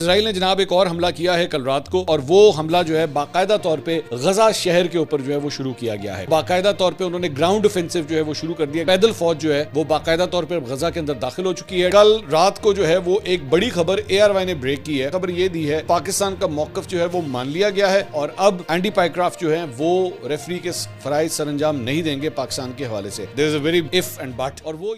اسرائیل نے جناب ایک اور حملہ کیا ہے کل رات کو، اور وہ حملہ جو ہے باقاعدہ طور پہ غزہ شہر کے اوپر جو ہے وہ شروع کیا گیا ہے۔ باقاعدہ طور پہ انہوں نے گراؤنڈ افینسو جو ہے وہ شروع کر دیا۔ پیدل فوج جو ہے وہ باقاعدہ طور پہ غزہ کے اندر داخل ہو چکی ہے۔ کل رات کو جو ہے وہ ایک بڑی خبر ARY نے بریک کی ہے۔ خبر یہ دی ہے پاکستان کا موقف جو ہے وہ مان لیا گیا ہے، اور اب اینڈی پائیکرافٹ جو ہے وہ ریفری کے فرائض سر انجام نہیں دیں گے پاکستان کے حوالے سے۔ There is a very if and but، اور وہ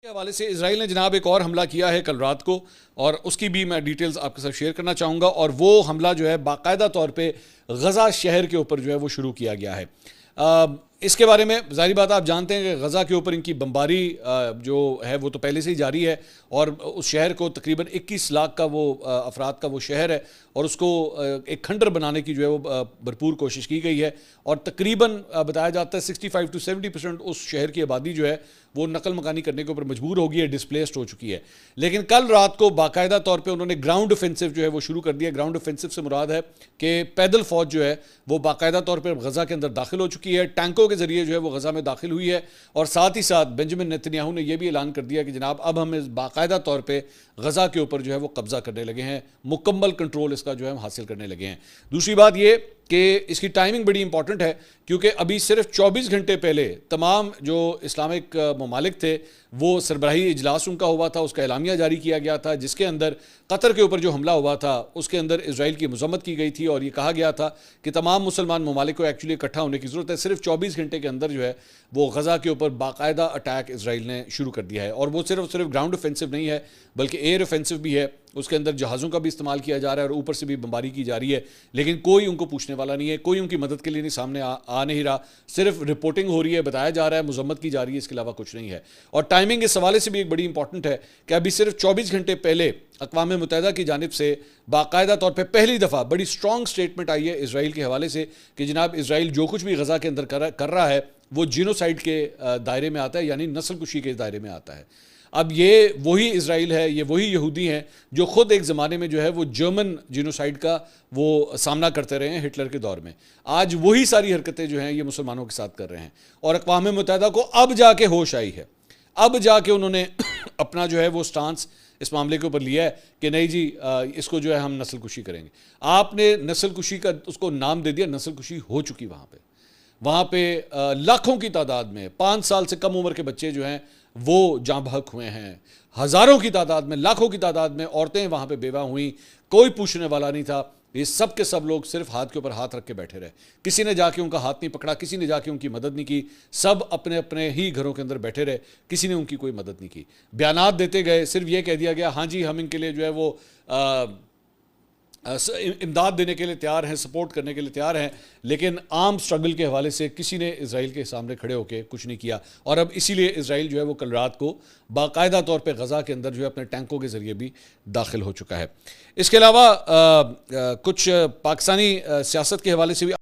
کے حوالے سے اسرائیل نے جناب ایک اور حملہ کیا ہے کل رات کو، اور اس کی بھی میں ڈیٹیلز آپ کے ساتھ شیئر کرنا چاہوں گا، اور وہ حملہ جو ہے باقاعدہ طور پہ غزہ شہر کے اوپر جو ہے وہ شروع کیا گیا ہے۔ اس کے بارے میں ظاہری بات آپ جانتے ہیں کہ غزہ کے اوپر ان کی بمباری جو ہے وہ تو پہلے سے ہی جاری ہے، اور اس شہر کو تقریباً 21 لاکھ کا وہ افراد کا وہ شہر ہے، اور اس کو ایک کھنڈر بنانے کی جو ہے وہ بھرپور کوشش کی گئی ہے، اور تقریباً بتایا جاتا ہے 65 to 70% اس شہر کی آبادی جو ہے وہ نقل مکانی کرنے کے اوپر مجبور ہو گئی ہے، ڈسپلیسڈ ہو چکی ہے۔ لیکن کل رات کو باقاعدہ طور پہ انہوں نے گراؤنڈ افینسو جو ہے وہ شروع کر دیا۔ گراؤنڈ افینسو سے مراد ہے کہ پیدل فوج جو ہے وہ باقاعدہ طور پہ غزہ کے اندر داخل ہو چکی ہے، ٹینکوں کے ذریعے جو ہے وہ غزہ میں داخل ہوئی ہے، اور ساتھ ہی ساتھ بنجمن نیتنیاہو نے یہ بھی اعلان کر دیا کہ جناب اب ہم باقاعدہ طور پہ غزہ کے اوپر جو ہے وہ قبضہ کرنے لگے ہیں، مکمل کنٹرول اس کا جو ہے ہم حاصل کرنے لگے ہیں۔ دوسری بات یہ کہ اس کی ٹائمنگ بڑی امپورٹنٹ ہے، کیونکہ ابھی صرف 24 گھنٹے پہلے تمام جو اسلامک ممالک تھے وہ سربراہی اجلاس ان کا ہوا تھا، اس کا اعلامیہ جاری کیا گیا تھا، جس کے اندر قطر کے اوپر جو حملہ ہوا تھا اس کے اندر اسرائیل کی مذمت کی گئی تھی، اور یہ کہا گیا تھا کہ تمام مسلمان ممالک کو ایکچولی اکٹھا ہونے کی ضرورت ہے۔ صرف 24 گھنٹے کے اندر جو ہے وہ غزہ کے اوپر باقاعدہ اٹیک اسرائیل نے شروع کر دیا ہے، اور وہ صرف گراؤنڈ افینسو نہیں ہے بلکہ ایئر افینسو بھی ہے۔ اس کے اندر جہازوں کا بھی استعمال کیا جا رہا ہے، اور اوپر سے بھی بمباری کی جا رہی ہے، لیکن کوئی ان کو پوچھنے والا نہیں ہے، کوئی ان کی مدد کے لیے نہیں سامنے آ نہیں رہا، صرف رپورٹنگ ہو رہی ہے، بتایا جا رہا ہے، مذمت کی جا رہی ہے، اس کے علاوہ کچھ نہیں ہے۔ اور ٹائمنگ اس حوالے سے بھی ایک بڑی امپورٹنٹ ہے کہ ابھی صرف 24 گھنٹے پہلے اقوام متحدہ کی جانب سے باقاعدہ طور پہ پہلی دفعہ بڑی سٹرونگ سٹیٹمنٹ آئی ہے اسرائیل کے حوالے سے کہ جناب اسرائیل جو کچھ بھی غزہ کے اندر کر رہا ہے وہ جینوسائیڈ کے دائرے میں آتا ہے، یعنی نسل کشی کے دائرے میں آتا ہے۔ اب یہ وہی اسرائیل ہے، یہ وہی یہودی ہیں جو خود ایک زمانے میں جو ہے وہ جرمن جینوسائیڈ کا وہ سامنا کرتے رہے ہیں ہٹلر کے دور میں۔ آج وہی ساری حرکتیں جو ہیں یہ مسلمانوں کے ساتھ کر رہے ہیں، اور اقوام متحدہ کو اب جا کے ہوش آئی ہے، اب جا کے انہوں نے اپنا جو ہے وہ سٹانس اس معاملے کے اوپر لیا ہے کہ نہیں جی اس کو جو ہے ہم نسل کشی کریں گے۔ آپ نے نسل کشی کا اس کو نام دے دیا، نسل کشی ہو چکی وہاں پہ لاکھوں کی تعداد میں 5 سال سے کم عمر کے بچے جو ہیں وہ جاں بحق ہوئے ہیں، ہزاروں کی تعداد میں، لاکھوں کی تعداد میں عورتیں وہاں پہ بیوہ ہوئیں، کوئی پوچھنے والا نہیں تھا۔ یہ سب کے سب لوگ صرف ہاتھ کے اوپر ہاتھ رکھ کے بیٹھے رہے، کسی نے جا کے ان کا ہاتھ نہیں پکڑا، کسی نے جا کے ان کی مدد نہیں کی، سب اپنے اپنے ہی گھروں کے اندر بیٹھے رہے، کسی نے ان کی کوئی مدد نہیں کی۔ بیانات دیتے گئے، صرف یہ کہہ دیا گیا ہاں جی ہم ان کے لیے جو ہے وہ امداد دینے کے لیے تیار ہیں، سپورٹ کرنے کے لیے تیار ہیں، لیکن عام سٹرگل کے حوالے سے کسی نے اسرائیل کے سامنے کھڑے ہو کے کچھ نہیں کیا، اور اب اسی لیے اسرائیل جو ہے وہ کل رات کو باقاعدہ طور پہ غزہ کے اندر جو ہے اپنے ٹینکوں کے ذریعے بھی داخل ہو چکا ہے۔ اس کے علاوہ کچھ پاکستانی سیاست کے حوالے سے بھی